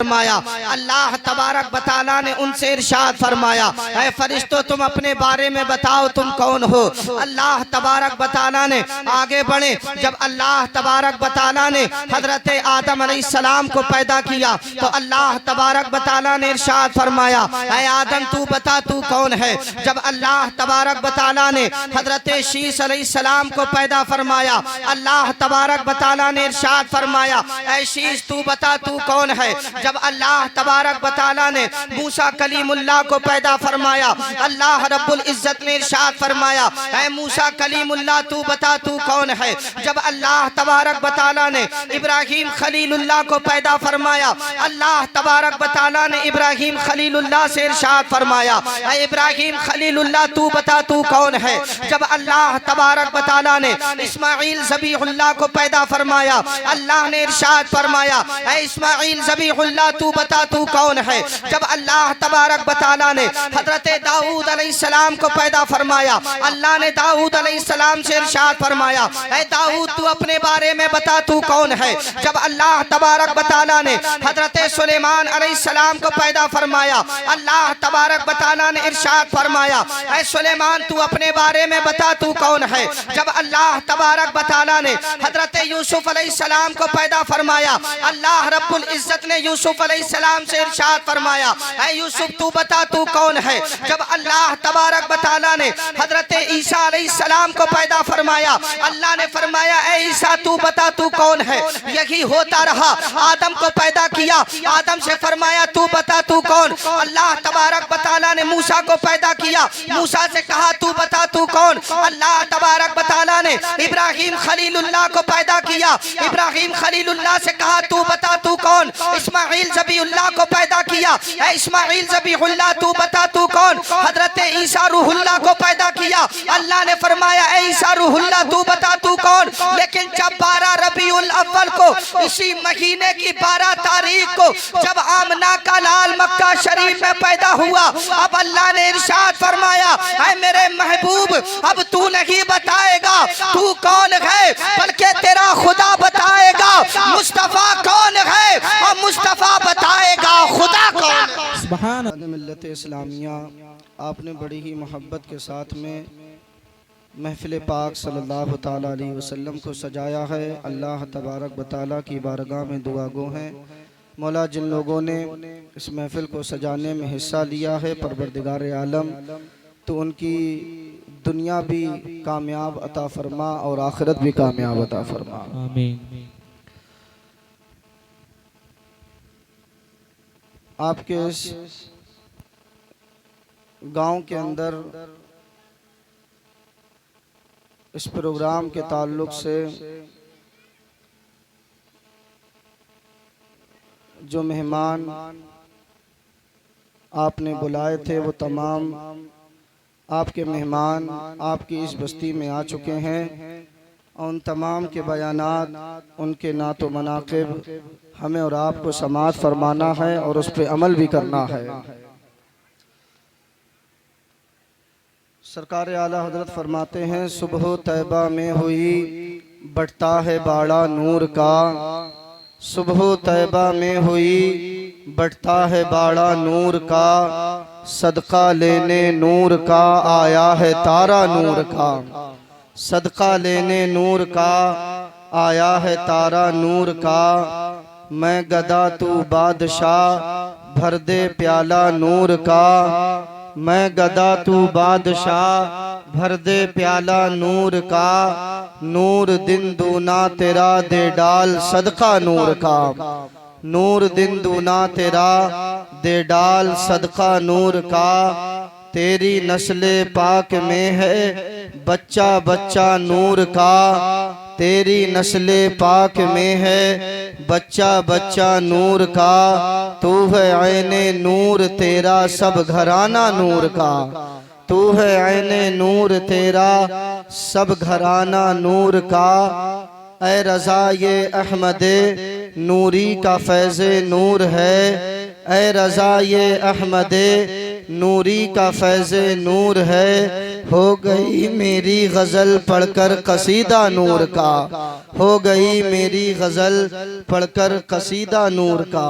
फरमाया। अल्लाह तबारक व तआला ने उनसे इरशाद फरमाया, ऐ फरिश्तों तुम अपने बारे में बताओ तुम कौन हो। अल्लाह तबारक व तआला ने आगे बढ़े। जब अल्लाह तबारक व तआला ने हजरत आदम अलैहिस्सलाम को पैदा किया तो अल्लाह तबारक व तआला ने इरशाद फरमाया, ऐ आदम तू बता तू कौन है। जब अल्लाह तबारक व तआला ने हजरत शीस अलैहिस्सलाम को पैदा फरमाया, अल्लाह तबारक व तआला ने इरशाद फरमाया, ऐ शीस तू बता तू कौन है। जब अल्लाह तबारक व तआला ने मूसा कलीमुल्लाह को पैदा फरमाया, अल्लाह रब्बुल इज्जत ने इरशाद फरमाया, ऐ मूसा कलीमुल्लाह तू बता तू कौन है। जब अल्लाह तबारक व तआला ने इब्राहीम खलीलुल्लाह को पैदा फरमाया, अल्लाह तबारक व तआला ने इब्राहीम खलीलुल्लाह से इरशाद फरमाया, ऐ इब्राहीम खलीलुल्लाह तू बता तू कौन है। जब अल्लाह तबारक व तआला ने इस्माइल ज़बीहुल्लाह को पैदा फरमाया, अल्लाह ने इरशाद फरमाया, ऐ इस्माइल ज़बीहुल्लाह तू बता तू कौन है। जब अल्लाह तबारक व तआला ने हजरत दाऊद अलैहिस्सलाम को पैदा फरमाया, अल्लाह ने दाऊद अलैहिस्सलाम से इरशाद फरमाया, ऐ दाऊद तू अपने बारे में बता तू कौन है। जब अल्लाह तबारक व तआला ने हजरत सुलेमान अलैहिस्सलाम को पैदा फरमाया, अल्लाह तबारक व तआला ने इरशाद फरमाया, ऐ सुलेमान तू अपने बारे में बता तू कौन है। जब अल्लाह तबारक व तआला ने हजरत यूसुफ अलैहिस्सलाम को पैदा फरमाया, अल्लाह रब्बुल इज्जत ने यूसुफ अलैहिस्सलाम से इरशाद फरमाया, ऐ यूसुफ तू बता तू कौन है। जब अल्लाह तबारक व तआला ने हजरत ईसा अलैहिस्सलाम को पैदा फरमाया, अल्लाह ने फरमाया, ऐ ईसा तू बता तू कौन है। यही होता रहा। आदम को पैदा किया, आदम से फरमाया तू बता तू कौन। अल्लाह तबारक व तआला ने मूसा को पैदा किया, मूसा से कहा तू बता तू कौन। अल्लाह तबारक व तआला ने इब्राहीम खलीलुल्लाह को पैदा किया, इब्राहीम खलीलुल्लाह से कहा तू बता तू कौन। इस्माइल ज़बीहुल्लाह को पैदा किया, ऐ इस्माइल ज़बीहुल्लाह तू बता तू कौन। हजरत ईसा रूहुल्लाह को पैदा किया, अल्लाह ने फरमाया, ऐ ईसा रूहुल्लाह तू बता तू कौन। लेकिन जब 12 रबीउल अव्वल को, इसी महीने की 12 तारीख को जब आमना का लाल मक्का शरीफ में पैदा हुआ, अब अल्लाह ने इरशाद फरमाया, ऐ मेरे महबूब अब तू नहीं बताएगा तू कौन है, बल्कि तेरा खुदा बताएगा मुस्तफा कौन है और मुस्तफा बताएगा खुदा कौन है। सुभान मिल्लत इस्लामिया आपने बड़ी ही मोहब्बत के साथ में महफिल पाक सल्लल्लाहु ताला अलैहि वसल्लम को सजाया है। अल्लाह तबारक व तआला की बारगाह में दुआ गो हैं, मौला जिन लोगों ने इस महफिल को सजाने में हिस्सा लिया है, परवरदिगार आलम तो उनकी दुनिया भी कामयाब अता फरमा और आखिरत भी कामयाब अता फरमा, आमीन। आपके इस गांव के अंदर इस प्रोग्राम के ताल्लुक से जो मेहमान आपने बुलाए थे वो तमाम आपके मेहमान आपकी इस बस्ती में आ चुके हैं। उन तमाम के बयानात उनके नात व मनाक़िब हमें और आपको समाअत फरमाना है और उस पर अमल भी करना है। सरकार आला हजरत फरमाते हैं, सुबह तैबा में हुई बढ़ता है बाड़ा नूर का, सुबह तैबा में हुई बढ़ता है बाड़ा नूर का, सदका लेने नूर का आया है तारा नूर का, सदका लेने नूर का आया है तारा नूर का, मैं गदा तू बादशाह भर दे प्याला नूर का, मैं गदा तू बादशाह भर दे प्याला नूर का, नूर दिन दूना तेरा दे डाल सदका नूर का, नूर दिन दूना तेरा दे डाल सदका नूर का, तेरी नस्ले पाक में है बच्चा बच्चा नूर का, तेरी नस्ले पाक में है बच्चा बच्चा नूर का, तू है ऐने नूर तेरा सब घराना नूर का, तू है ऐने नूर तेरा सब घराना नूर का, ऐ रज़ा ये अहमदे नूरी का फैज़े नूर है, ऐ रज़ा ये अहमदे नूरी का फैज़े नूर है, हो गई मेरी गज़ल पढ़कर कसीदा नूर का, हो गई मेरी गज़ल पढ़कर कसीदा नूर का।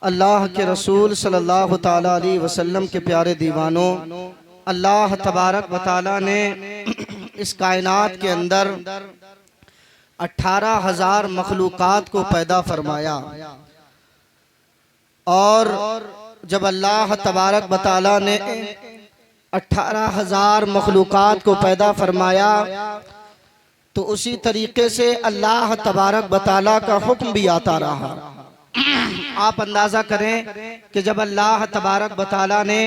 अल्लाह के रसूल सल्लल्लाहु ताला अलैहि वसल्लम के प्यारे दीवानों, अल्लाह तबारक व तआला ने इस कायनात के अंदर 18,000 मखलूक़ात को पैदा फरमाया। और जब अल्लाह तबारक व तआला ने 18,000 मखलूक़ात को पैदा फरमाया तो उसी तरीके से अल्लाह तबारक व तआला का हुक्म भी आता रहा। आप अंदाज़ा करें कि जब अल्लाह तबारक व तआला ने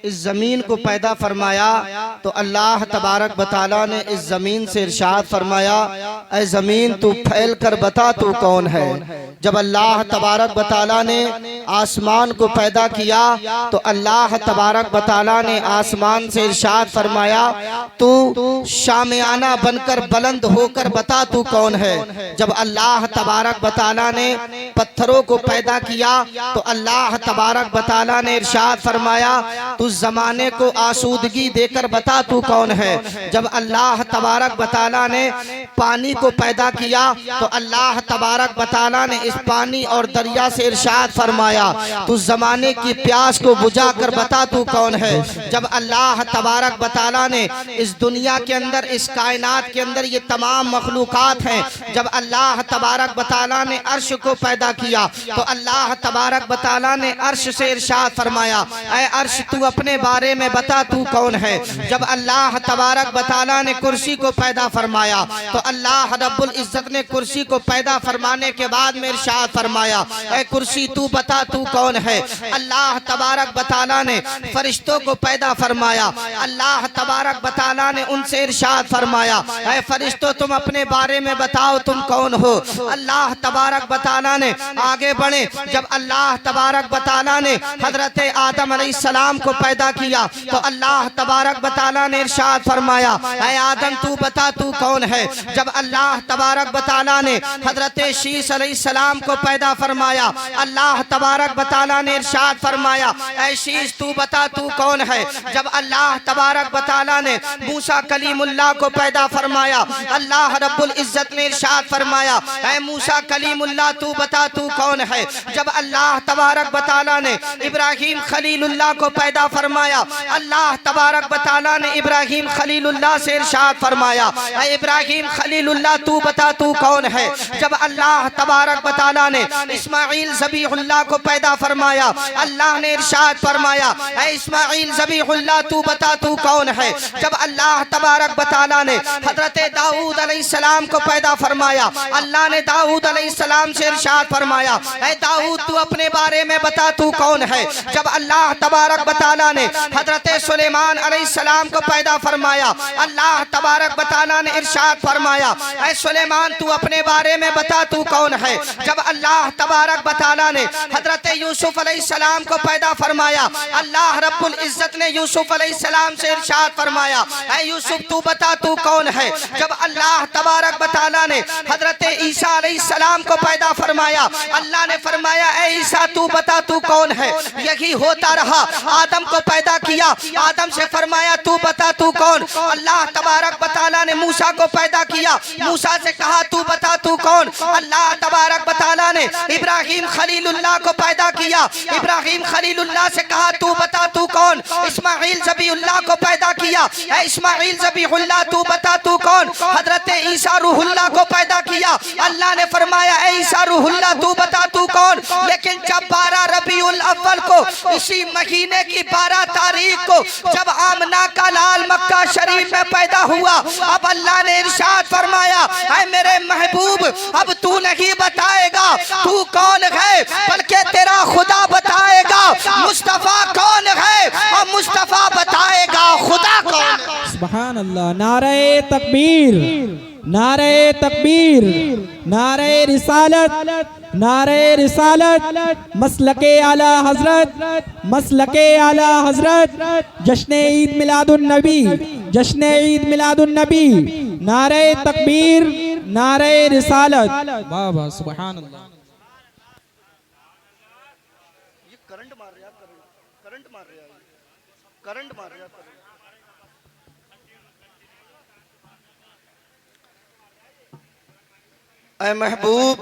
इस ज़मीन को पैदा फरमाया तो अल्लाह तबारक व तआला ने इस ज़मीन से इरशाद फरमाया, ऐ ज़मीन तू फैल कर बता तू कौन है। जब अल्लाह तबारक व तआला ने आसमान को पैदा किया तो अल्लाह तबारक व तआला ने आसमान से इरशाद फरमाया, तू शामियाना बनकर बुलंद होकर बता तू कौन है। जब अल्लाह तबारक व तआला ने पत्थरों को पैदा किया तो अल्लाह तबारक व तआला ने इरशाद फरमाया, तू ज़माने को आसूदगी देकर बता तू कौन है। जब अल्लाह तबारक व तआला ने पानी को पैदा किया तो अल्लाह तबारक व तआला ने इस पानी और दरिया से इरशाद फरमाया, तू ज़माने की प्यास को बुझा कर बता तू कौन है। जब अल्लाह तबारक व तआला ने इस दुनिया के अंदर, इस कायनात के अंदर ये तमाम मखलूक़ात हैं, जब अल्लाह तबारक व तआला ने अर्श को पैदा किया तो अल्लाह तबारक व तआला ने अर्श से इरशाद फरमाया, ऐ अर्श तू अपने बारे में बता तू कौन है। जब अल्लाह तबारक व तआला ने कुर्सी को पैदा फरमाया तो अल्लाह रब्बुल इज्जत ने कुर्सी को पैदा फरमाने के बाद में इरशाद फरमाया, ऐ कुर्सी तू बता तू कौन है। अल्लाह तबारक व तआला ने फरिश्तों को पैदा फरमाया, अल्लाह तबारक व तआला ने उनसे इरशाद फरमाया, ऐ फरिश्तों तुम अपने बारे में बताओ तुम कौन हो। अल्लाह तबारक व तआला ने आगे बढ़े, जब अल्लाह तबारक व तआला ने हजरत आदम अलैहिस्सलाम को पैदा किया तो अल्लाह तबारक व तआला ने इरशाद फरमाया, ऐ आदम तू बता तू कौन है। जब अल्लाह तबारक व तआला ने हजरत शीस अलैहिस्सलाम को पैदा फरमाया, अल्लाह तबारक व तआला ने इरशाद फरमाया, ऐ शीस तू बता तू कौन है। जब अल्लाह तबारक व तआला ने मूसा कलीमुल्लाह को पैदा फरमाया, अल्लाह रब्बुल इज्जत ने इरशाद फरमाया, ऐ मूसा कलीमुल्लाह तू बता तू कौन है। जब अल्लाह तबारक व तआला ने इब्राहीम खलीलुल्लाह को पैदा फरमाया, अल्लाह तबारक व तआला ने इब्राहीम खलीलुल्लाह से इरशाद फरमाया, ऐ इब्राहीम खलीलुल्लाह तू बता तू कौन है। जब अल्लाह तबारक व तआला ने इस्माइल ज़बीहुल्लाह को पैदा फरमाया, अल्लाह ने इरशाद फरमाया, ऐ इस्माइल ज़बीहुल्लाह तू बता तू कौन है। जब अल्लाह तबारक व तआला ने हजरत दाऊद अलैहिस्सलाम को पैदा फरमाया, अल्लाह ने दाऊद अलैहिस्सलाम से इरशाद फरमाया, ऐ दाऊद तू अपने बारे में बता तू कौन है। जब अल्लाह तबारक व तआला ने हजरत सुलेमान अलैहिस्सलाम को पैदा फरमाया, अल्लाह तबारक व तआला ने इरशाद फरमाया, ऐ सुलेमान तू अपने बारे में बता तू कौन है। जब अल्लाह तबारक व तआला ने हजरत यूसुफ अलैहिस्सलाम को पैदा फरमाया, अल्लाह रब्बुल इज्जत ने यूसुफ अलैहिस्सलाम से इरशाद फरमाया, ऐ यूसुफ तू बता तू कौन है। जब अल्लाह तबारक व तआला ने हजरत ईसा अलैहिस्सलाम को पैदा फरमाया, अल्लाह ने फरमाया, ऐ ईसा तू बता तू कौन है। यही होता रहा, आदम को पैदा किया, आदम से फरमाया तू बता तू कौन। अल्लाह तबारक व तआला ने मूसा को पैदा किया, मूसा से कहा तू बता तू कौन। अल्लाह तबारक व तआला ने इब्राहीम खलीलुल्लाह को पैदा किया, इब्राहीम खलीलुल्लाह से कहा तू बता तू कौन। इस्माइल ज़बीहुल्लाह को पैदा किया, ऐ इस्माइल ज़बीहुल्लाह तू बता तू कौन। हजरत ईसा रूहुल्लाह को पैदा किया, अल्लाह ने फरमाया, ऐ ईसा रूहुल्लाह तू बता तू कौन। लेकिन जब 12 रबीउल अव्वल को, इसी महीने की 12 तारीख को जब आमना का लाल मक्का शरीफ में पैदा हुआ, अब अल्लाह ने इरशाद फरमाया, ऐ मेरे महबूब अब तू नहीं बताएगा तू कौन है, बल्कि तेरा खुदा बताएगा मुस्तफा कौन है, और मुस्तफा बताएगा खुदा कौन है। सुभान अल्लाह। नारे तकबीर, नारे तकबीर, नारे रिसालत, नारे रिसालत, मसलके आला हजरत, मसलके आला हजरत, जश्न ईद मिलादुन नबी, जश्न ईद मिलादुन नबी, नारे तकबीर, नारे रिसालत। वाह वाह सुभान अल्लाह। ये करंट मार रहा, करंट मार रहा, करंट मार रहा। ऐ महबूब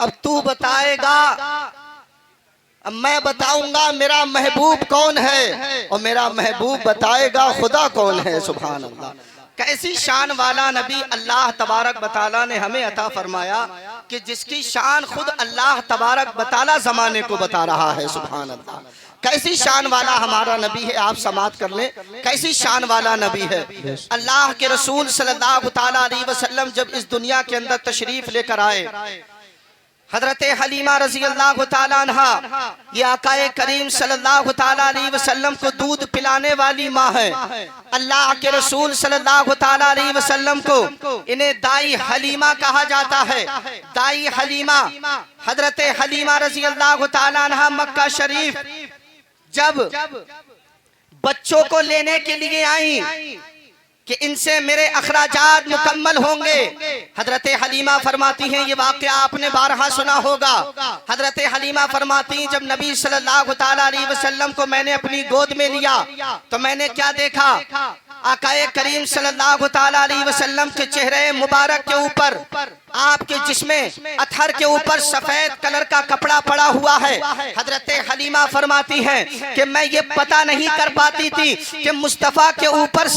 अब तू बताएगा, अब मैं बताऊंगा मेरा महबूब कौन है, और मेरा महबूब बताएगा खुदा कौन है। सुभान अल्लाह। कैसी शान वाला नबी अल्लाह तबारक बताला ने हमें अता फरमाया कि जिसकी शान खुद अल्लाह तबारक बताला जमाने को बता रहा है। सुभान अल्लाह। कैसी शान वाला हमारा नबी है, आप समात कर लें, कैसी शान वाला नबी है। अल्लाह के रसूल सल्लल्लाहु ताला अलैहि वसल्लम जब इस दुनिया के अंदर तशरीफ लेकर आए, हजरत हलीमा रजी अल्लाह ताला अन्हा, ये आकाए करीम सल्लल्लाहु ताला अलैहि वसल्लम को दूध पिलाने वाली माँ है। अल्लाह के रसूल सल्लल्लाहु ताला अलैहि वसल्लम को इन्हें दाई हलीमा कहा जाता है। दाई हलीमा, हजरत हलीमा रजी अल्लाह ताला अन्हा मक्का शरीफ जब बच्चों को लेने के लिए आई कि इनसे मेरे अखराजात मुकम्मल होंगे, हजरत हलीमा फरमाती हैं, ये वाक़या आपने बारहा सुना होगा। हजरत हलीमा फरमाती हैं, जब नबी सल्लल्लाहु ताला अलैहि वसल्लम को मैंने अपनी गोद में लिया तो मैंने क्या देखा, आकाए करीम सल्लल्लाहु ताला अलैहि वसल्लम के चेहरे मुबारक के ऊपर, आपके जिस्में अथर के ऊपर सफेद कलर का कपड़ा पड़ा हुआ है। हजरत हलीमा फरमाती हैं कि मैं ये पता नहीं कर पाती थी कि मुस्तफ़ा के ऊपर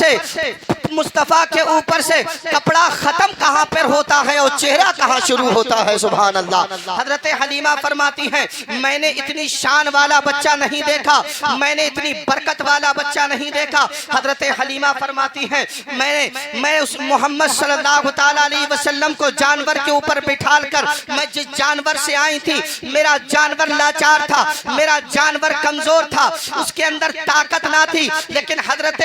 से कपड़ा खत्म कहाँ पर होता है और चेहरा कहाँ शुरू होता है। सुभान अल्लाह। हजरत हलीमा फरमाती हैं, मैंने इतनी शान वाला बच्चा नहीं देखा, मैंने इतनी बरकत वाला बच्चा नहीं देखा। हजरत हलीमा फरमाती हैं, मैं उस मोहम्मद सल्लल्लाहु ताला अलैहि वसल्लम को जानवर के ऊपर बिठाल कर, मैं जिस जानवर से आई थी, मेरा जानवर लाचार था, मेरा जानवर कमजोर था, उसके अंदर ताकत ना थी, लेकिन हजरत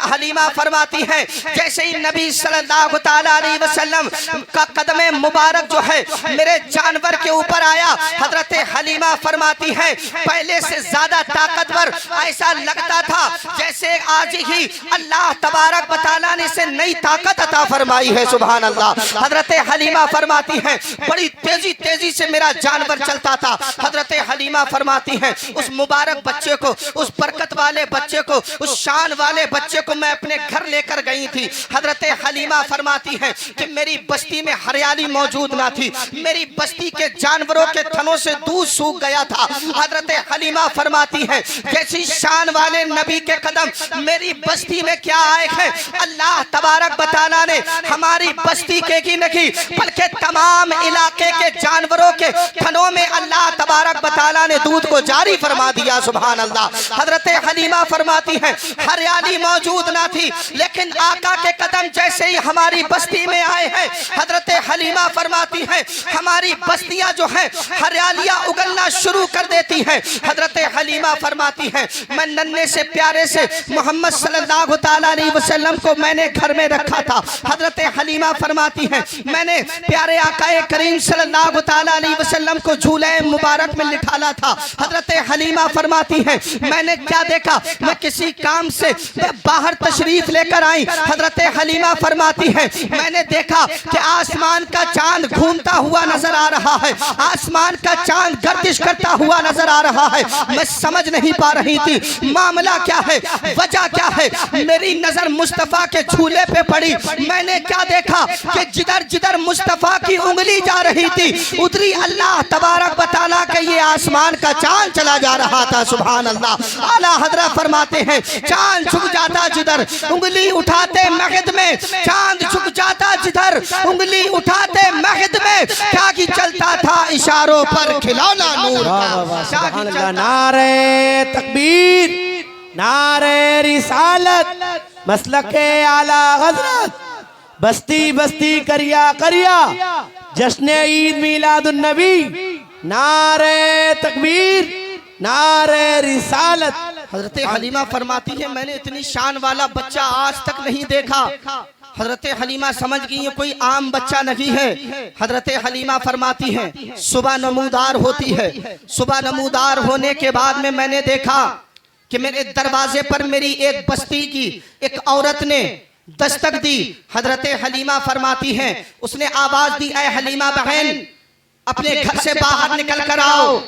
हलीमा फरमाती हैं, जैसे ही नबी सल्लल्लाहु ताला अलैहि वसल्लम का कदम मुबारक जो है मेरे जानवर के ऊपर आया, हजरत हलीमा फरमाती हैं, पहले से ज्यादा ताकतवर ऐसा लगता था जैसे आज ही अल्लाह तबारक व तआला ने इसे नई ताकत अता फरमाई है। सुभान अल्लाह। हजरत हलीमा फरमाती हैं, बड़ी तेजी से मेरा जानवर चलता था। हजरत हलीमा फरमाती हैं, उस मुबारक बच्चे को, उस बरकत वाले बच्चे को, उस शान वाले बच्चे को मैं अपने घर लेकर गई थी। हजरत हलीमा फरमाती हैं कि मेरी बस्ती में हरियाली मौजूद ना थी, मेरी बस्ती के जानवरों के थनों से दूध सूख गया था। हजरत हलीमा फरमाती हैं, जैसी शान वाले नबी के कदम मेरी बस्ती में क्या आए हैं, अल्लाह तबारक व तआला ने हमारी बस्ती के की नहीं बल्कि तमाम इलाके के जानवरों के थनों में अल्लाह तबारक व तआला ने दूध को जारी फरमा दिया। सुभान अल्लाह। हजरत हलीमा फरमाती हैं, हरियाली मौजूद ना थी, लेकिन आका के कदम जैसे ही हमारी बस्ती में आए हैं, हजरत हलीमा फरमाती हैं, हमारी बस्तियां जो हैं हरियालियां उगलना शुरू कर देती हैं। हजरत हलीमा फरमाती हैं, मैं नन्हे से प्यारे से मोहम्मद सल्लल्लाहु ताला अलैहि वसल्लम को मैंने घर में रखा था। हजरत हलीमा फरमाती हैं, मैंने प्यारे आकाए करीम सल्लल्लाहु ताला अलैहि वसल्लम को झूले मुबारक में लिठाला था। हजरत हलीमा फरमाती हैं, मैंने क्या देखा, मैं किसी काम से बाहर तशरीफ लेकर आई। हजरत हलीमा फरमाती हैं, मैंने देखा कि आसमान का चांद घूमता हुआ नजर आ रहा है, आसमान का चांद गर्दिश करता हुआ नजर आ रहा है। मैं समझ नहीं पा रही थी मामला क्या है, वजह क्या है। मेरी नजर मुस्तफा के झूले पे पड़ी। मैंने क्या देखा कि जिधर जिधर मुस्तफा की उंगली जा रही थी उधरी अल्लाह तबारक व तआला के ये आसमान का चांद चला जा रहा था। सुभान अल्लाह। आला हजरत फरमाते हैं, चांद झुक जाता जिधर उंगली उठाते महद में, चांद झुक जाता जिधर उंगली उठाते महद में, क्या की चलता था इशारों पर खिलौना नूर का। नारे तकबीर, नारे रिसालत, मसलके आला हजरत, बस्ती बस्ती करिया करिया, जश्न ईद मिलादुन नबी, नारे तकबीर, नारे रिसालत। हजरत हलीमा फरमाती है, मैंने इतनी शान वाला बच्चा आज तक नहीं देखा। हजरत हलीमा समझ गई ये कोई आम बच्चा नहीं है। हजरत हलीमा फरमाती हैं, सुबह नमूदार होती है, सुबह नमूदार होने के बाद में मैंने देखा कि मेरे दरवाजे पर मेरी एक बस्ती की एक औरत ने दस्तक दी। हजरत हलीमा फरमाती हैं, उसने आवाज दी, ऐ हलीमा बहन, अपने घर से बाहर निकल कर आओ,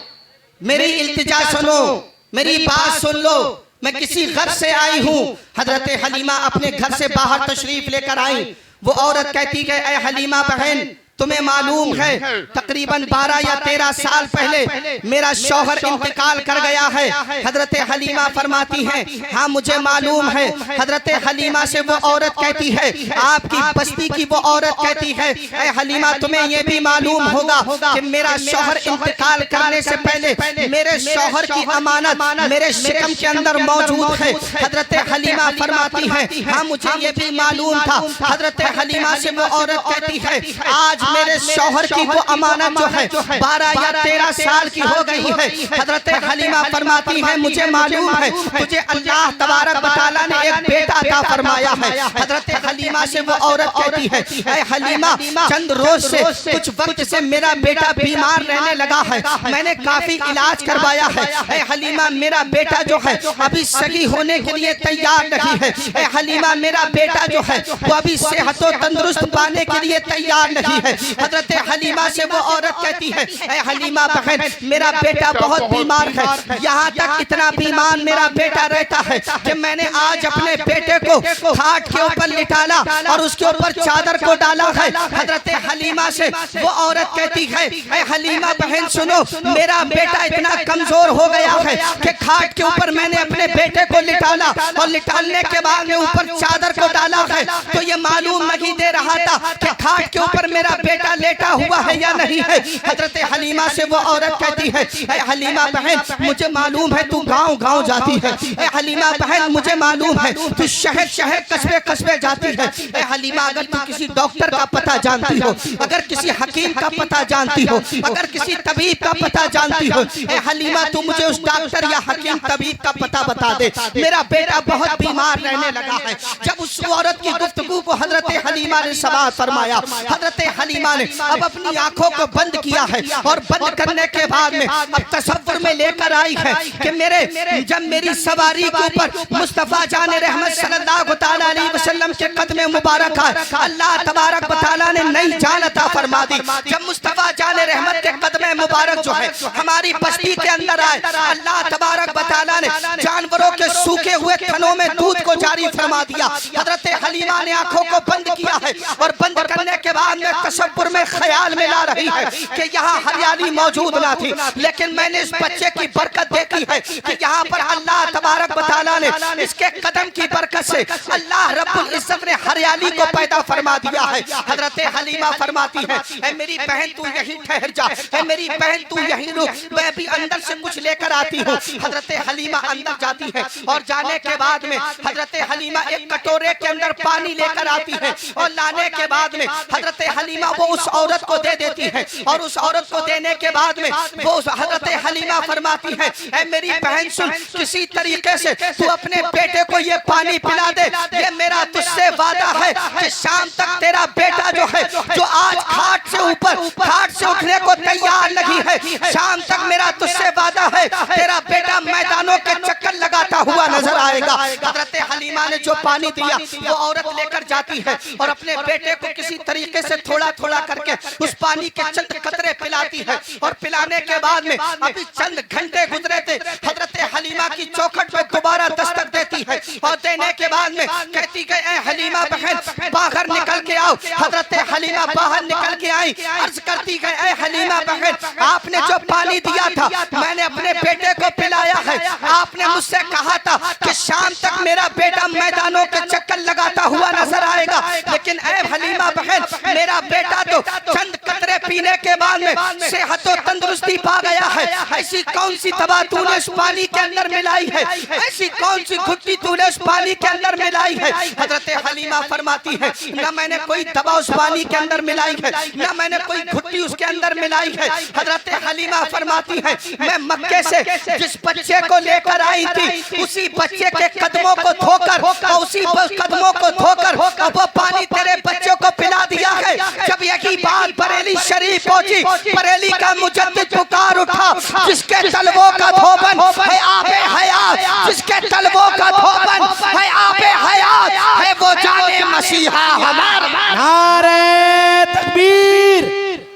मेरी इल्तिजा सुनो, मेरी बात सुन लो, मैं किसी घर से आई हूँ। हजरत हलीमा अपने घर से बाहर तशरीफ लेकर आई। वो औरत कहती है, ऐ हलीमा बहन, तुम्हें मालूम है तकरीबन 12 या 13 साल पहले मेरा शौहर इंतकाल कर गया है। हजरत हलीमा फरमाती हैं हाँ मुझे मालूम है। हजरत हलीमा से वो औरत कहती है, आपकी बस्ती की वो औरत कहती है, ऐ हलीमा तुम्हें ये भी मालूम होगा कि मेरा शौहर इंतकाल करने से पहले मेरे शौहर की अमानत मेरे शिकम के अंदर मौजूद है। हजरत हलीमा फरमाती है हाँ मुझे ये भी मालूम था। हजरत हलीमा से वो औरत कहती है आज मेरे शौहर की वो अमानत जो है 12 या 13 साल की हो गई है। हजरत हलीमा फरमाती है मुझे मालूम है तुझे अल्लाह तबारक व तआला ने एक बेटा अता फरमाया है। हजरत हलीमा से वो औरत कहती है ऐ हलीमा चंद रोज से कुछ वक्त से मेरा बेटा बीमार रहने लगा है, मैंने काफी इलाज करवाया है। ऐ हलीमा मेरा बेटा जो है अभी सगी होने के लिए तैयार नहीं है। ऐ हलीमा मेरा बेटा जो है वो अभी सेहत और तंदुरुस्त पाने के लिए तैयार नहीं है। हजरत हलीमा से वो औरत कहती है ऐ हलीमा बहन मेरा बेटा बहुत बीमार है, यहाँ तक इतना बीमार मेरा बेटा रहता है कि मैंने आज अपने बेटे को खाट के ऊपर लिटाला और उसके ऊपर चादर को डाला है। हजरत हलीमा से वो औरत कहती है ऐ हलीमा बहन सुनो मेरा बेटा इतना कमजोर हो गया है कि खाट के ऊपर मैंने अपने बेटे को लिटाला और लिटालने के बाद में ऊपर चादर को डाला है तो ये मालूम नहीं दे रहा था कि खाट के ऊपर मेरा बेटा लेटा हुआ है या नहीं है। हजरत हलीमा से वो औरत कहती है ऐ हलीमा बहन मुझे मालूम है तू गांव गांव जाती है। ऐ हलीमा बहन मुझे मालूम है तू शहर शहर कस्बे कस्बे जाती है। ऐ हलीमा अगर तू किसी डॉक्टर का पता जानती हो, अगर किसी हकीम का पता जानती हो, अगर किसी तबीब का पता जानती हो, ऐ हलीमा तू मुझे उस डॉक्टर या हकीम तबीब का पता बता दे, मेरा बेटा बहुत बीमार रहने लगा है। जब उस औरत की गुफ्तगू को हजरत हलीमा ने समाअत फरमाया, हजरत हलीमा ने अब अपनी आंखों को बंद किया है और बंद करने के बाद में अब तसव्वुर में लेकर आई है कि जब मेरी सवारी के ऊपर मुस्तफा जाने रहमत सल्लल्लाहु तआला अलैहि वसल्लम के कदम मुबारक है, अल्लाह तबारक व तआला ने नई जान अता फरमा दी। जब मुस्तफा जाने रहमत के कदम मुबारक जो है हमारी बस्ती के अंदर आए, अल्लाह तबारक व तआला ने जानवरों के सूखे हुए थनों में दूध को जारी फरमा दिया। हजरत हलीमा ने आंखों को बंद किया है और बंद करने के बाद में तसव्वुर में ख्याल में ला रही है कि यहाँ हरियाली मौजूद ना थी, लेकिन मैंने इस बच्चे की बरकत देखी है कि यहाँ पर अल्लाह तबारक व तआला ने इसके कदम की बरकत से अल्लाह रब्बुल इज्जत ने हरियाली को पैदा फरमा दिया है। हजरत हलीमा फरमाती है ऐ मेरी बहन तू यहीं ठहर जा, ऐ मेरी बहन तू यहीं रुक, मैं भी अंदर से कुछ लेकर आती हूँ। हजरत हलीमा अंदर जाती है और जाने के बाद में हजरत हलीमा एक कटोरे के अंदर पानी लेकर आती है और लाने के बाद में हजरत हलीमा वो उस औरत को दे देती है और उस औरत को देने के बाद में वो हजरत हलीमा फरमाती है ऐ मेरी बहन सुन, किसी तरीके से तू अपने बेटे को ये पानी पिला दे, ये मेरा तुझसे वादा है कि शाम तक तेरा बेटा जो है जो आज खाट से उठने को तैयार नहीं है, शाम तक मेरा तुझसे वादा है तेरा बेटा मैदानों के चक्कर लगाता हुआ नजर आएगा। हजरत हलीमा ने जो पानी दिया वो औरत लेकर जाती है और अपने बेटे को किसी तरीके से थोड़ा थोड़ा करके उस पानी के चंद कतरे पिलाती है और पिलाने के बाद में अभी चंद घंटे गुजरे थे, हजरत हलीमा की चौखट पे दोबारा दस्तक देती है और देने के बाद में कहती है ऐ हलीमा बहन बाहर निकल के आओ। हजरत हलीमा बाहर निकल के आई, अर्ज करती है ऐ हलीमा बहन आपने जो पानी दिया था मैंने अपने बेटे को पिलाया है, आपने मुझसे कहा था कि शाम तक मेरा बेटा मैदानों के चक्कर लगाता हुआ नजर आएगा, लेकिन ऐ हलीमा बहन मेरा बेटा तो चंद कतरे पीने के बाद में सेहत और तंदुरुस्ती पा गया है। ऐसी कौन सी दवा तूने इस पानी के अंदर मिलाई है, ऐसी कौन सी घुट्टी तूने इस पानी के अंदर मिलाई है। हजरत हलीमा फरमाती है न मैंने कोई दवा उस पानी के अंदर मिलाई है, न मैंने कोई घुट्टी उसके अंदर मिलाई है। हजरत हलीमा फरमाती है मैं मक्के से जिस बच्चे को लेकर आई थी उसी बच्चे के कदमों को धोकर और उसी कदमों को धोकर अब वो पानी तेरे बच्चों को पिला दिया है। जब यही बात बरेली शरीफ पहुंची, बरेली का मुजद्दिद पुकार उठा जिसके तलवों का धोबन है आबे हयात, जिसके तलवों का धोबन है आबे हयात है वो जाने मसीहा हमारा। नारे तकबीर,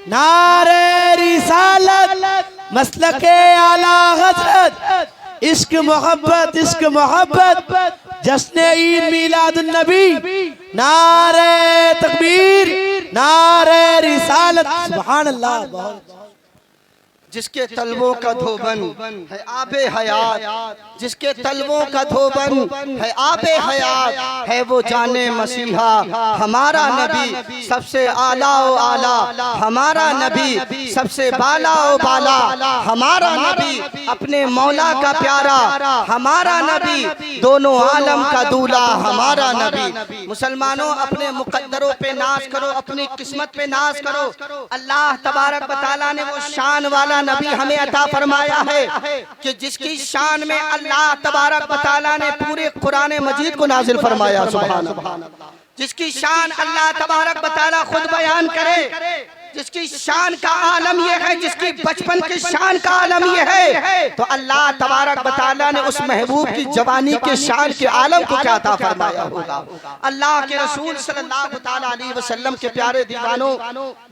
नारे रिसालत, मसलके आला हजरत, इश्क मोहब्बत, इश्क मोहब्बत, जश्न ईद मिलादुन नबी। नारे तकबीर, नारे रिसालत। सुभान अल्लाह। बहुत जिसके तलवों का धोबन है आबे हयात, जिसके तलवों का धोबन है आबे हयात, है वो जाने मसीहा हमारा नबी सबसे आला ओ आला, हमारा नबी सबसे बाला ओ बाला, हमारा नबी अपने मौला का प्यारा, हमारा नबी दोनों आलम का दूल्हा, हमारा नबी। मुसलमानों अपने मुकद्दरों पे नाज करो, अपनी किस्मत पे नाज करो। अल्लाह तबारक व तआला ने वो शान वाला नबी हमें अता फरमाया है कि जिसकी शान में अल्लाह तबारक व तआला ने पूरे कुरान मजीद को नाजिल फरमाया। सुभान अल्लाह। जिसकी शान अल्लाह तबारक व तआला खुद बयान करे, जिसकी शान का आलम ये है, जिसकी बचपन की शान का आलम ये है, तो अल्लाह तबारक व तआला ने उस महबूब की जवानी के शान के आलम को क्या अता फरमाया होगा। अल्लाह के रसूल सल्लल्लाहु तआला अलैहि वसल्लम के प्यारे दीवानों,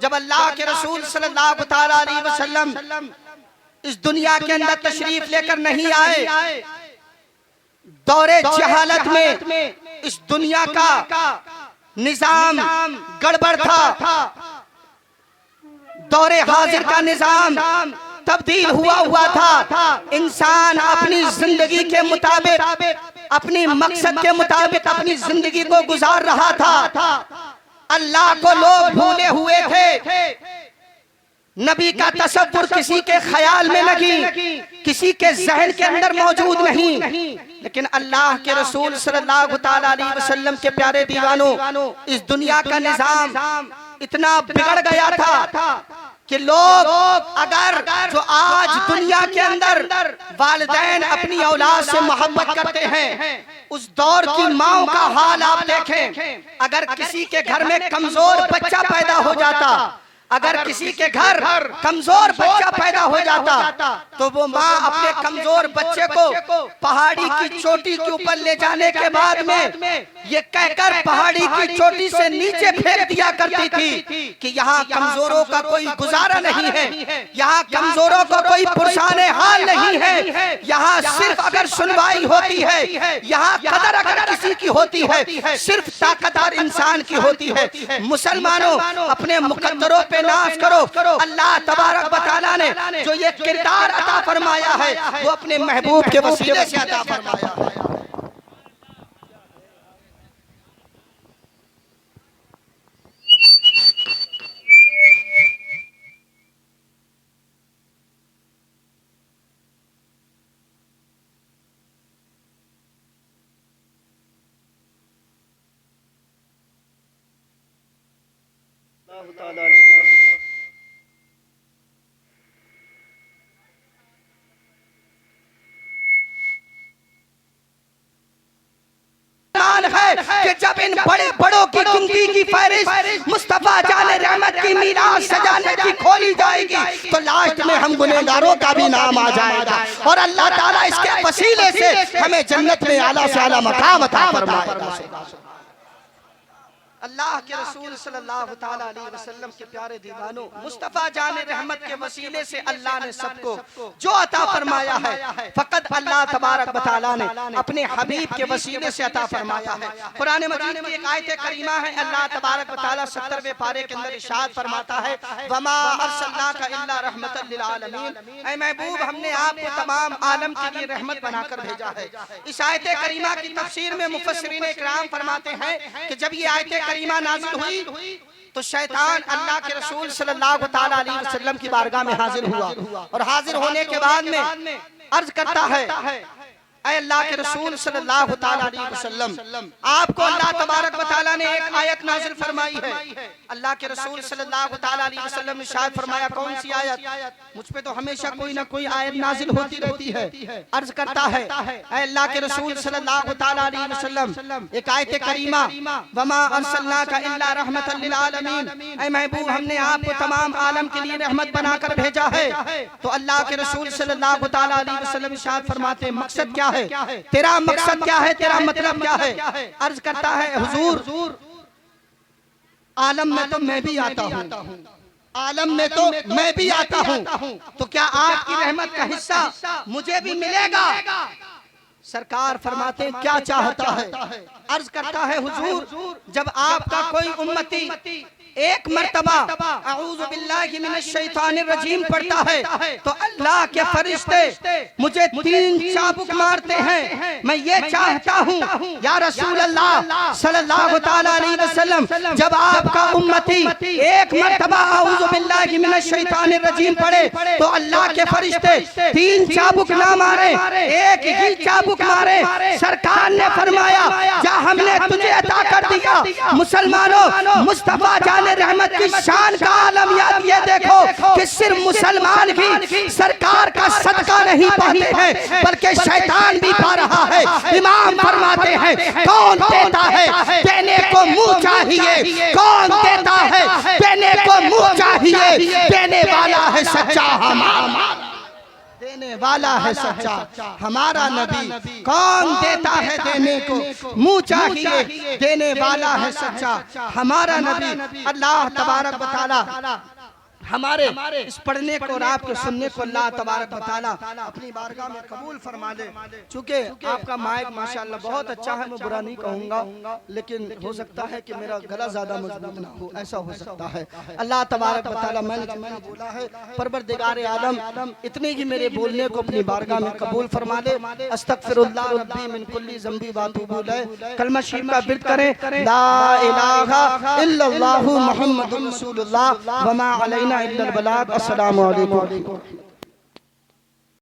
जब अल्लाह के रसूल सल्लल्लाहु तआला अलैहि वसल्लम इस दुनिया के अंदर तशरीफ लेकर नहीं आए, दौरे जहालत में इस दुनिया का निजाम गड़बड़ था, दौरे हाजिर का निजाम तब्दील हुआ था। इंसान अपनी जिंदगी के मुताबिक, अपनी मकसद के मुताबिक अपनी जिंदगी को गुजार रहा था। अल्लाह को लोग भूले हुए थे, नबी का तसव्वुर किसी के ख्याल में नहीं, किसी के जहन के अंदर मौजूद नहीं। लेकिन अल्लाह के रसूल सल्लल्लाहु तआला अलैहि वसल्लम के प्यारे दीवानों, इस दुनिया का निजाम इतना बिगड़ गया था कि लोग अगर जो आज दुनिया के अंदर वालिदैन अपनी औलाद से मोहब्बत करते हैं, उस दौर की माओं का हाल आप देखें। अगर किसी के घर में कमजोर बच्चा पैदा हो जाता, अगर किसी के घर कमजोर बच्चा पैदा हो जाता, तो वो माँ अपने कमजोर बच्चे को पहाड़ी की चोटी के ऊपर ले जाने के बाद में ये कहकर पहाड़ी की चोटी से नीचे फेंक दिया करती थी कि यहाँ कमजोरों का कोई गुजारा नहीं है, यहाँ कमजोरों को कोई पुरसाने हाल नहीं है, यहाँ सिर्फ अगर सुनवाई होती है, यहाँ कदर अगर किसी की होती है, सिर्फ ताकतवर इंसान की होती है। मुसलमानों अपने मुकद्दरों पे नाज करो। अल्लाह तबारक व तआला ने जो ये किरदार अता फरमाया है, वो अपने महबूब के वसीले से अता फरमाया है। कि जब इन बड़े बड़ों की गिनती की फहरिस्त मुस्तफा जाने रहमत की मीरास सजाने की खोली जाएगी, तो लास्ट में हम गुनहगारों का भी नाम आ जाएगा और अल्लाह ताला इसके वसीले से हमें जन्नत में आला से आला मकाम अता फरमाएगा। अल्लाह के रसूल सल्लल्लाहु तआला अलैहि वसल्लम के प्यारे दीवानों, मुस्तफा जाने रहमत के वसीले से अल्लाह ने सबको जो अता फरमाया है, फकत अल्लाह तबारक व तआला ने अपने हबीब के वसीले से अता फरमाया है। कुरान मजीद की एक आयत करीमा है, अल्लाह तबारक व तआला 70वें पारे के अंदर इरशाद फरमाता है, वमा अरसलनाका इल्ला रहमतल लिल आलमीन, ऐ महबूब हमने आपको तमाम आलम के लिए रहमत बनाकर भेजा है। इस आयत करीमा की तफसीर में मुफस्सिरीन इकराम फरमाते हैं कि जब ये आयत करीमा नाज़िल हुई तो शैतान अल्लाह के रसूल सल्लल्लाहु तआला अलैहि वसल्लम की बारगाह में हाजिर हुआ और हाजिर होने के बाद में अर्ज करता है, ऐ अल्लाह के रसूल सल्लल्लाहु तआला अलैहि वसल्लम, आपको अल्लाह तबारक व तआला ने एक आयत नाज़िल फरमाई है। अल्लाह के रसूल सल्लल्लाहु तआला अलैहि वसल्लम ने शायद फरमाया, कौन सी आयत? मुझ पे तो हमेशा कोई ना कोई आयत नाज़िल होती रहती है। अर्ज करता है, ऐ अल्लाह के रसूल सल्लल्लाहु तआला अलैहि वसल्लम, एक आयत करीमा, वमा अरसलनाका इल्ला रहमतल लिल आलमीन, ऐ महबूब हमने आपको तमाम आलम के लिए रहमत बनाकर भेजा है। तो अल्लाह के रसूल सल्लल्लाहु तआला अलैहि वसल्लम शायद फरमाते, मकसद क्या है? तेरा मकसद क्या है? तेरा मतलब क्या है? अर्ज करता है, हुजूर आलम में तो मैं भी आता हूँ, आलम में तो मैं भी आता हूँ, तो क्या आपकी रहमत का हिस्सा मुझे भी मिलेगा? सरकार फरमाते हैं, क्या चाहता है? अर्ज करता है, हुजूर जब आपका कोई उम्मती एक मर्तबा अऊज़ु बिल्लाहि मिनश शैतानिर रजीम पढ़ता है तो अल्लाह के फरिश्ते मुझे 3 चाबुक मारते हैं। मैं ये चाहता हूँ या रसूल अल्लाह सल्लल्लाहु तआला अलैहि वसल्लम, जब आपका उम्मती एक मर्तबा अऊज़ु बिल्लाहि मिनश शैतानिर रजीम पढ़े तो अल्लाह के फरिश्ते 3 चाबुक ना मारे, एक ही चाबुक मारे। सरकार ने फरमाया जा हमने तुझे अता कर दिया। मुसलमानों, मुस्तफा जाने रहमत की शान का आलम याद ये देखो कि सिर्फ मुसलमान ही सरकार का सदका नहीं पाते हैं बल्कि शैतान भी पा रहा है। इमाम फरमाते हैं कौन देता है देने को मुंह चाहिए, कौन देता है देने को मुंह चाहिए, देने वाला है सच्चा हमारा, देने वाला है सच्चा हमारा नबी। कौन देता है देने को मुंह चाहिए, देने वाला है सच्चा हमारा नबी। अल्लाह तबारक व तआला हमारे इस पढ़ने को और आपके सुनने को अल्लाह तबारक व तआला अपनी बारगाह में कबूल फरमा ले। चूँकि आपका माइक माशाअल्लाह बहुत अच्छा है, मैं बुरा नहीं कहूँगा, लेकिन हो सकता है कि मेरा गला ज़्यादा मजबूत ना हो, ऐसा हो सकता है। अल्लाह तबारक व तआला मैंने बोला है परवरदिगार आलम इतने ही मेरे बोलने को अपनी बारगाह में कबूल फरमा ले। अस्तगफिरुल्लाह रब्बी मिन कुल्ली ज़ंबी व अतूबु इलैह। कलमा शरीफ का विर्द करें, ला इलाहा इल्लल्लाहु मुहम्मदुर रसूलुल्लाह व मा अलैना इल्लल बलाग। अस्सलामु अलैकुम।